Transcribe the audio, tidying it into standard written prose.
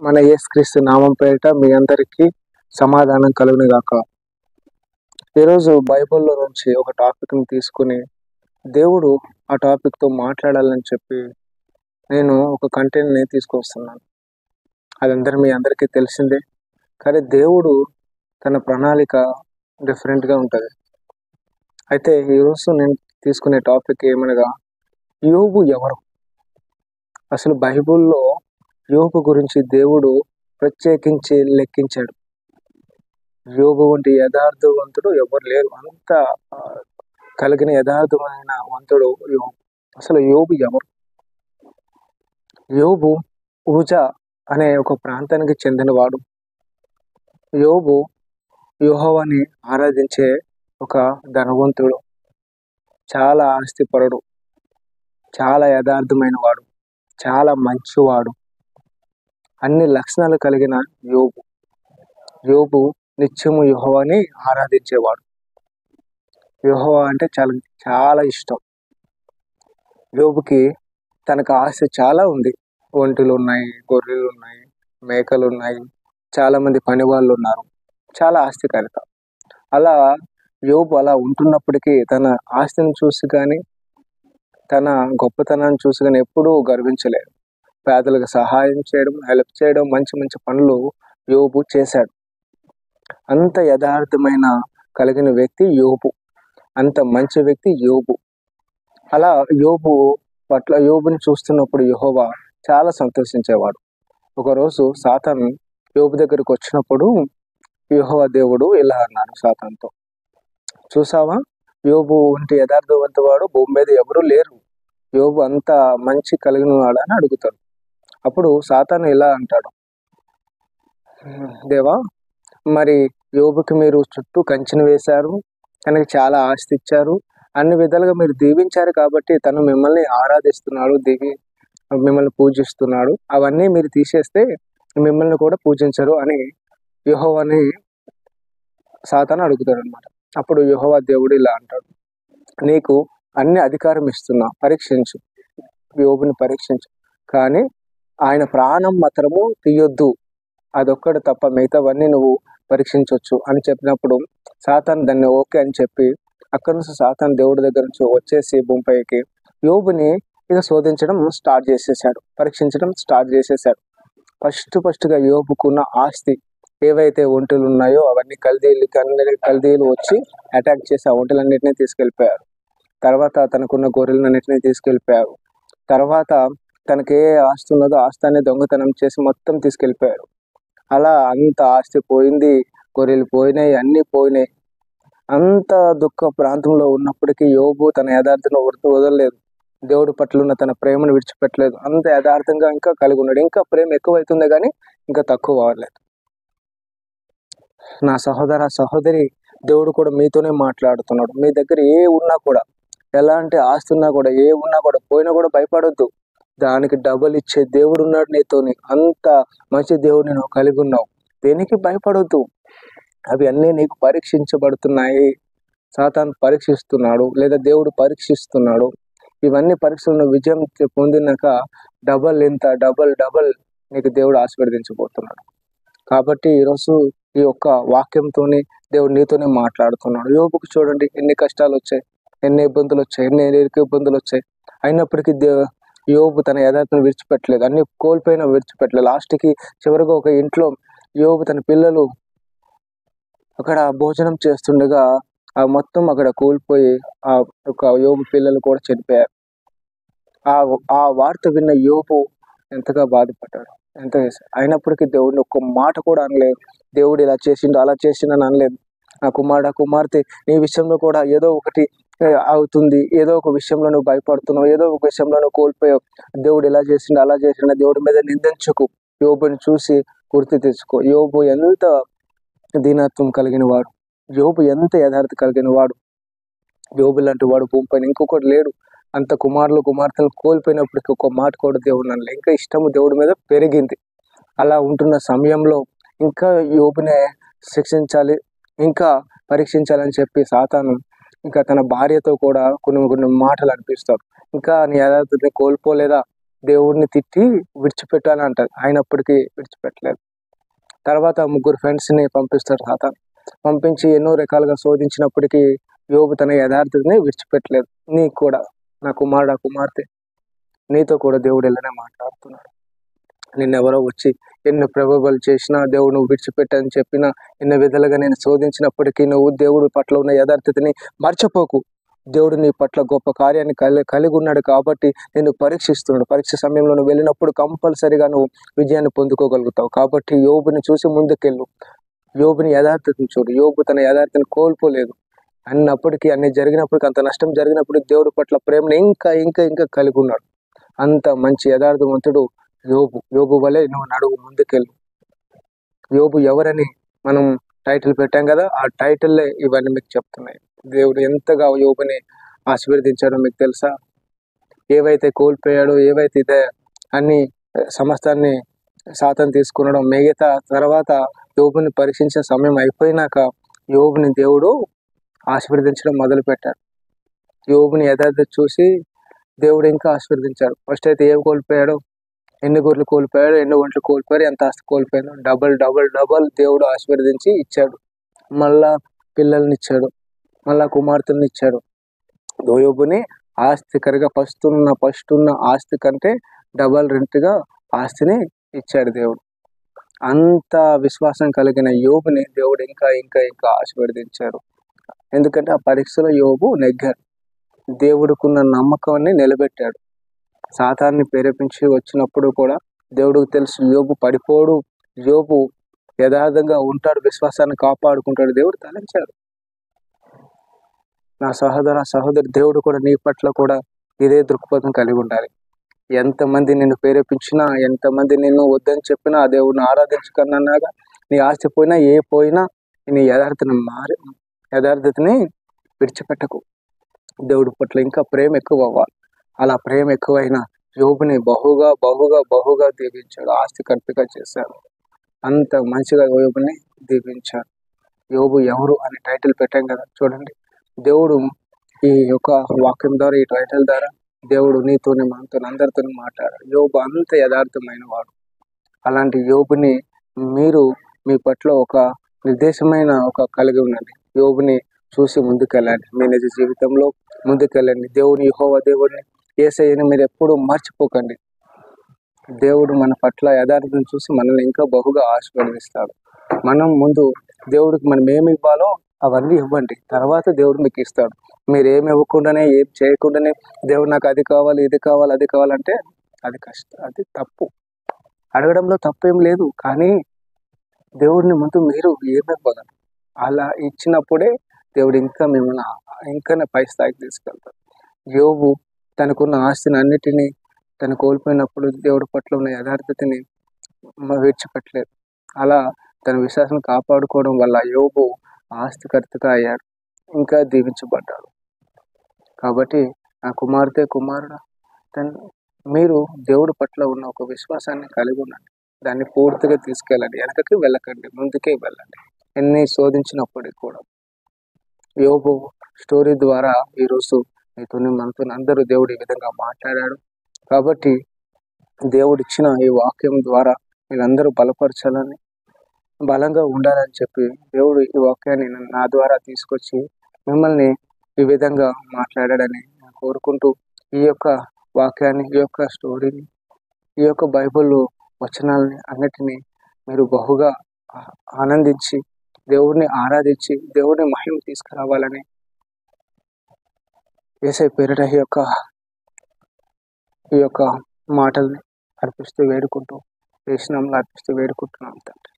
మన యేసుక్రీస్తు నామం పేరిట మీ అందరికీ సమాధానం కలుగును గాక. ఈరోజు బైబిల్లో నుంచి ఒక టాపిక్‌ని తీసుకొని దేవుడు ఆ టాపిక్‌తో మాట్లాడాలని చెప్పి నేను ఒక కంటెంట్‌ని తీసుకొస్తున్నాను. మీ అందరికీ తెలిసిందే. కానీ దేవుడు తన ప్రణాళిక డిఫరెంట్‌గా ఉంటది. అయితే ఈరోజు నేను తీసుకునే టాపిక్ ఏమనగా యోబు ఎవరు? అసలు బైబిల్‌లో యోబు గురించి దేవుడు ప్రత్యేకించి లెక్కించాడు. యోబు వంటి యథార్థవంతుడు ఎవరు లేరు. అంత కలిగిన యథార్థమైన వంతుడు యోబు. అసలు యోబు ఎవరు? యోబు ఊజా అనే ఒక ప్రాంతానికి చెందినవాడు. యోబు యెహోవాని ఆరాధించే ఒక ధనవంతుడు, చాలా ఆస్తిపరుడు, చాలా యథార్థమైన వాడు, చాలా మంచివాడు, అన్ని లక్షణాలు కలిగిన యోబు. యోబు నిత్యము యెహోవాని ఆరాధించేవాడు. యెహోవా అంటే చాలా చాలా ఇష్టం. యోబుకి తనకు ఆస్తి చాలా ఉంది. ఒంటెలు ఉన్నాయి, గొర్రెలు ఉన్నాయి, మేకలు ఉన్నాయి, చాలా మంది పని వాళ్ళు ఉన్నారు, చాలా ఆస్తికరిత. అలా యోబు అలా ఉంటున్నప్పటికీ తన ఆస్తిని చూసి కానీ తన గొప్పతనాన్ని చూసి కానీ ఎప్పుడూ గర్వించలేదు. పేదలకు సహాయం చేయడం, హెల్ప్ చేయడం, మంచి మంచి పనులు యోబు చేశాడు. అంత యథార్థమైన కలిగిన వ్యక్తి యోబు. అంత మంచి వ్యక్తి యోబు. అలా యోబుని చూస్తున్నప్పుడు యెహోవా చాలా సంతోషించేవాడు. ఒకరోజు సాతాను యోబు దగ్గరికి వచ్చినప్పుడు యెహోవా దేవుడు ఇలా అన్నాడు సాతానుతో, చూసావా, యోబు వంటి యథార్థవంతువాడు భూమి మీద ఎవరూ లేరు. యోబు అంత మంచి కలిగిన వాడు అని అడుగుతాడు. అప్పుడు సాతాను ఇలా అంటాడు, దేవా, మరి యోబుకి మీరు చుట్టూ కంచెను వేశారు, తనకి చాలా ఆస్తి ఇచ్చారు, అన్ని విధాలుగా మీరు దీవించారు కాబట్టి తను మిమ్మల్ని ఆరాధిస్తున్నాడు, మిమ్మల్ని పూజిస్తున్నాడు. అవన్నీ మీరు తీసేస్తే మిమ్మల్ని కూడా పూజించరు అని యెహోవాని సాతాను అడుగుతాడు అనమాట. అప్పుడు యెహోవా దేవుడు ఇలా అంటాడు, నీకు అన్ని అధికారం ఇస్తున్నా, పరీక్షించు, యోబుని పరీక్షించు, కానీ ఆయన ప్రాణం మాత్రము తీయొద్దు, అదొక్కడు తప్ప మిగతావన్నీ నువ్వు పరీక్షించవచ్చు అని చెప్పినప్పుడు సాతాను దాన్ని ఓకే అని చెప్పి అక్కడి నుంచి సాతాను దేవుడి దగ్గర నుంచి వచ్చేసి భూమిపైకి యోబుని ఇక శోధించడం స్టార్ట్ చేసేసాడు, పరీక్షించడం స్టార్ట్ చేసేసాడు. ఫస్ట్గా యోబుకున్న ఆస్తి ఏవైతే ఒంటెలు ఉన్నాయో అవన్నీ కల్దీలు వచ్చి అటాక్ చేసి ఆ ఒంటెలన్నింటినీ తీసుకెళ్ళిపోయారు. తర్వాత తనకున్న గొర్రెలన్నింటినీ తీసుకెళ్ళిపోయారు. తర్వాత తనకి ఏ ఆస్తి ఉన్నదో ఆస్తాన్ని దొంగతనం చేసి మొత్తం తీసుకెళ్ళిపోయారు. అలా అంత ఆస్తి పోయింది, గొర్రెలు పోయినాయి, అన్నీ పోయినాయి. అంత దుఃఖ ప్రాంతంలో ఉన్నప్పటికీ యోబు తన యథార్థను వదలలేదు. దేవుడి పట్ల ఉన్న తన ప్రేమను విడిచిపెట్టలేదు. అంత యథార్థంగా ఇంకా కలిగి ఉన్నాడు. ఇంకా ప్రేమ ఎక్కువైతుంది కానీ ఇంకా తక్కువ అవ్వలేదు. నా సహోదర సహోదరి, దేవుడు కూడా మీతోనే మాట్లాడుతున్నాడు. మీ దగ్గర ఏ ఉన్నా కూడా, ఎలాంటి ఆస్తి ఉన్నా కూడా, ఏ ఉన్నా కూడా, పోయినా కూడా భయపడొద్దు. దానికి డబల్ ఇచ్చే దేవుడు ఉన్నాడు నీతోని. అంత మంచి దేవుడిని నువ్వు కలిగి ఉన్నావు. దేనికి భయపడొద్దు. అవి అన్నీ నీకు పరీక్షించబడుతున్నాయి. సాతాను పరీక్షిస్తున్నాడు, లేదా దేవుడు పరీక్షిస్తున్నాడు. ఇవన్నీ పరీక్షలను విజయం పొందినాక డబల్ నీకు దేవుడు ఆశీర్వదించబోతున్నాడు. కాబట్టి ఈరోజు ఈ యొక్క వాక్యంతోనే దేవుడు నీతోనే మాట్లాడుతున్నాడు. యోబుకు చూడండి, ఎన్ని కష్టాలు వచ్చాయి, ఎన్ని ఇబ్బందులు వచ్చాయి, ఎన్ని ఇబ్బందులు వచ్చాయి. అయినప్పటికీ యోబు తన యథార్థను విడిచిపెట్టలేదు. అన్ని కోల్పోయినా విడిచిపెట్టలేదు. లాస్ట్కి చివరిగా ఒక ఇంట్లో యోబు తన పిల్లలు అక్కడ భోజనం చేస్తుండగా మొత్తం అక్కడ కోల్పోయి ఆ యొక్క యోబు పిల్లలు కూడా చనిపోయారు. ఆ వార్త విన్న యోబు ఎంతగా బాధపడ్డాడు, ఎంత చేశాడు. అయినప్పటికీ దేవుడిని ఒక్క మాట కూడా అనలేదు. దేవుడు ఇలా చేసిండు, అలా చేసిండు అని అనలేదు. నా కుమార్తె నీ విషయంలో కూడా ఏదో ఒకటి అవుతుంది, ఏదో ఒక విషయంలో నువ్వు భయపడుతున్నావు, ఏదో ఒక విషయంలో నువ్వు కోల్పోయావు. దేవుడు ఇలా చేసిండు, అలా చేసిండు, దేవుడి మీద నిందించుకు. యోబుని చూసి గుర్తు తెచ్చుకో. యోబు ఎంత దీనత్వం కలిగిన వాడు, యోబు ఎంత యథార్థత కలిగిన వాడు. యోబు లాంటి వాడు భూమిపైన ఇంకొకటి లేడు. అంత కుమార్తెలు కోల్పోయినప్పటికీ ఒక మాట కూడా దేవుడు అనలే. ఇంకా ఇష్టము దేవుడి మీద పెరిగింది. అలా ఉంటున్న సమయంలో ఇంకా యోబునే శిక్షించాలి, ఇంకా పరీక్షించాలని చెప్పి సాతాను ఇంకా తన భార్యతో కూడా కొన్ని మాటలు అనిపిస్తాడు. ఇంకా నీ యథార్థతని కోల్పోలేదా, దేవుడిని తిట్టి విడిచిపెట్టాలని అంటారు, అయినప్పటికీ విడిచిపెట్టలేదు. తర్వాత 3 ఫ్రెండ్స్ని పంపిస్తాడు సాతాను. పంపించి ఎన్నో రకాలుగా శోధించినప్పటికీ యోబు తన యథార్థతని విడిచిపెట్టలేదు. నీకు కూడా నా కుమారుడు కుమార్తె, నీతో కూడా దేవుడు ఇలానే మాట్లాడుతున్నాడు. నిన్నెవరో వచ్చి ఎన్ని ప్రలోభాలు చేసినా, దేవుడు నువ్వు విడిచిపెట్టని చెప్పినా, ఎన్ని విధాలుగా నేను శోధించినప్పటికీ నువ్వు దేవుడి పట్ల ఉన్న యథార్థతని మర్చిపోకు. దేవుడు నీ పట్ల గొప్ప కార్యాన్ని కలిగి ఉన్నాడు కాబట్టి నేను పరీక్షిస్తున్నాడు. పరీక్ష సమయంలో నువ్వు వెళ్ళినప్పుడు కంపల్సరిగా నువ్వు విజయాన్ని పొందుకోగలుగుతావు. కాబట్టి యోబుని చూసి ముందుకెళ్ళు, యోబుని యథార్థతను చూడు. యోబు తన యథార్థతను కోల్పోలేదు. అన్నప్పటికీ అన్ని జరిగినప్పటికీ, అంత నష్టం జరిగినప్పుడు దేవుడి పట్ల ప్రేమను ఇంకా ఇంకా ఇంకా కలిగి ఉన్నాడు. అంత మంచి యథార్థవంతుడు యోబు. యోబు వలె నువ్వు నడువు, ముందుకెళ్ళు. యోబు ఎవరని మనం టైటిల్ పెట్టాం కదా, ఆ టైటిల్లే ఇవన్నీ మీకు చెప్తున్నాయి. దేవుడు ఎంతగా యోబుని ఆశీర్వదించాడో మీకు తెలుసా? ఏవైతే కోల్పోయాడో, ఏవైతే ఇదే అన్ని సమస్తాన్ని సాతాను తీసుకున్నాడో, మిగతా తర్వాత యోబుని పరీక్షించిన సమయం అయిపోయినాక యోబుని దేవుడు ఆశీర్వదించడం మొదలు పెట్టాడు. యోబుని యథార్థత చూసి దేవుడు ఇంకా ఆశీర్వదించాడు. ఫస్ట్ అయితే ఏం కోల్పోయాడో, ఎన్ని గొర్రెలు కోల్పోయాడు, ఎన్ని ఒంట్లు కోల్పోయాడు, ఎంత ఆస్తి కోల్పోయాడు, డబల్ డబల్ డబల్ దేవుడు ఆశీర్వదించి ఇచ్చాడు. మళ్ళా పిల్లల్ని ఇచ్చాడు, మళ్ళా కుమార్తెల్ని ఇచ్చాడు. యోబుని ఆస్తికరగా ఫస్ట్ ఉన్న ఆస్తి కంటే డబల్ రెంట్గా ఆస్తిని ఇచ్చాడు దేవుడు. అంత విశ్వాసం కలిగిన యోబుని దేవుడు ఇంకా ఇంకా ఇంకా ఆశీర్వదించాడు. ఎందుకంటే ఆ పరీక్షలో యోబు నెగ్గాడు, దేవుడికున్న నమ్మకాన్ని నిలబెట్టాడు. సాతాన్ని ప్రేరేపించి వచ్చినప్పుడు కూడా దేవుడికి తెలుసు యోబు పడిపోడు, యోబు యథార్థంగా ఉంటాడు, విశ్వాసాన్ని కాపాడుకుంటాడు. దేవుడు తలంచాడు. నా సహోదరి, దేవుడు కూడా నీ పట్ల కూడా ఇదే దృక్పథం కలిగి ఉండాలి. ఎంతమంది నిన్ను ప్రేరేపించినా, ఎంతమంది నిన్ను వద్దని చెప్పినా, ఆ దేవుడిని ఆరాధించుకున్నాగా నీ ఆస్తి పోయినా, ఏ పోయినా నీ యథార్థతని విడిచిపెట్టకు. దేవుడి పట్ల ఇంకా ప్రేమ ఎక్కువ అవ్వాలి. అలా ప్రేమ ఎక్కువైన యోబుని బహుగా బహుగా బహుగా దీవించాడు, ఆస్తి కల్పిగా చేశాడు. అంత మంచిగా యోబుని దీవించాడు. యోబు ఎవరు అని టైటిల్ పెట్టాం కదా, చూడండి. దేవుడు ఈ యొక్క వాక్యం ద్వారా, ఈ టైటిల్ ద్వారా దేవుడు నీతోని, మనతో, అందరితో మాట్లాడాడు. యోబు అంత యథార్థమైన వాడు. అలాంటి యోబుని మీరు మీ పట్ల ఒక నిర్దేశమైన ఒక కలిగి ఉండండి. యోబుని చూసి ముందుకెళ్ళండి, మీ నిజ జీవితంలో ముందుకెళ్ళండి. దేవుని యెహోవా దేవుడిని, యేసయ్యని మీరు ఎప్పుడూ మర్చిపోకండి. దేవుడు మన పట్ల యథార్థతను చూసి మనల్ని ఇంకా బహుగా ఆశీర్వదిస్తాడు. మనం ముందు దేవుడికి మనం ఏమి ఇవ్వాలో అవన్నీ ఇవ్వండి, తర్వాత దేవుడు మీకు ఇస్తాడు. మీరు ఏమి ఇవ్వకుండానే, ఏం చేయకుండానే దేవుడు నాకు అది కావాలి, ఇది కావాలి, అది కావాలంటే అది కష్టం, అది తప్పు. అడగడంలో తప్పేం లేదు, కానీ దేవుడిని ముందు మీరు ఏమి ఇవ్వగలరు, అలా ఇచ్చినప్పుడే దేవుడు ఇంకా మిమ్మల్ని ఇంకా పై స్థాయికి తీసుకెళ్తాడు. యోబు తనకున్న ఆస్తిని అన్నిటినీ తను కోల్పోయినప్పుడు దేవుడి పట్ల ఉన్న యథార్థతని విడిచిపెట్టలేదు. అలా తన విశ్వాసం కాపాడుకోవడం వల్ల యోబు ఆస్తికర్తగా అయ్యాడు, ఇంకా దీవించబడ్డాడు. కాబట్టి నా కుమారుడా, మీరు దేవుడి పట్ల ఉన్న ఒక విశ్వాసాన్ని కలిగి ఉండండి. దాన్ని పూర్తిగా తీసుకెళ్ళండి, వెనకకి వెళ్ళకండి, ముందుకే వెళ్ళండి. ఎన్ని శోధించినప్పటికీ కూడా యోబు స్టోరీ ద్వారా ఈరోజు మీతో, మనతో అందరూ దేవుడు ఈ విధంగా మాట్లాడాడు. కాబట్టి దేవుడు ఇచ్చిన ఈ వాక్యం ద్వారా మీరందరూ బలపరచాలని, బలంగా ఉండాలని చెప్పి దేవుడు ఈ వాక్యాన్ని నా ద్వారా తీసుకొచ్చి మిమ్మల్ని ఈ విధంగా మాట్లాడాడని కోరుకుంటూ, ఈ యొక్క వాక్యాన్ని, ఈ యొక్క స్టోరీని, ఈ యొక్క బైబిల్ వచనాలని అన్నిటినీ మీరు బహుగా ఆనందించి దేవుడిని ఆరాధించి దేవుడిని మహిమ తీసుకురావాలని యేసయ్య పేరిట ఈ యొక్క మాటల్ని అర్పిస్తూ వేడుకుంటూ, యేసు నామములో అర్పిస్తూ వేడుకుంటున్నాం తండ్రి.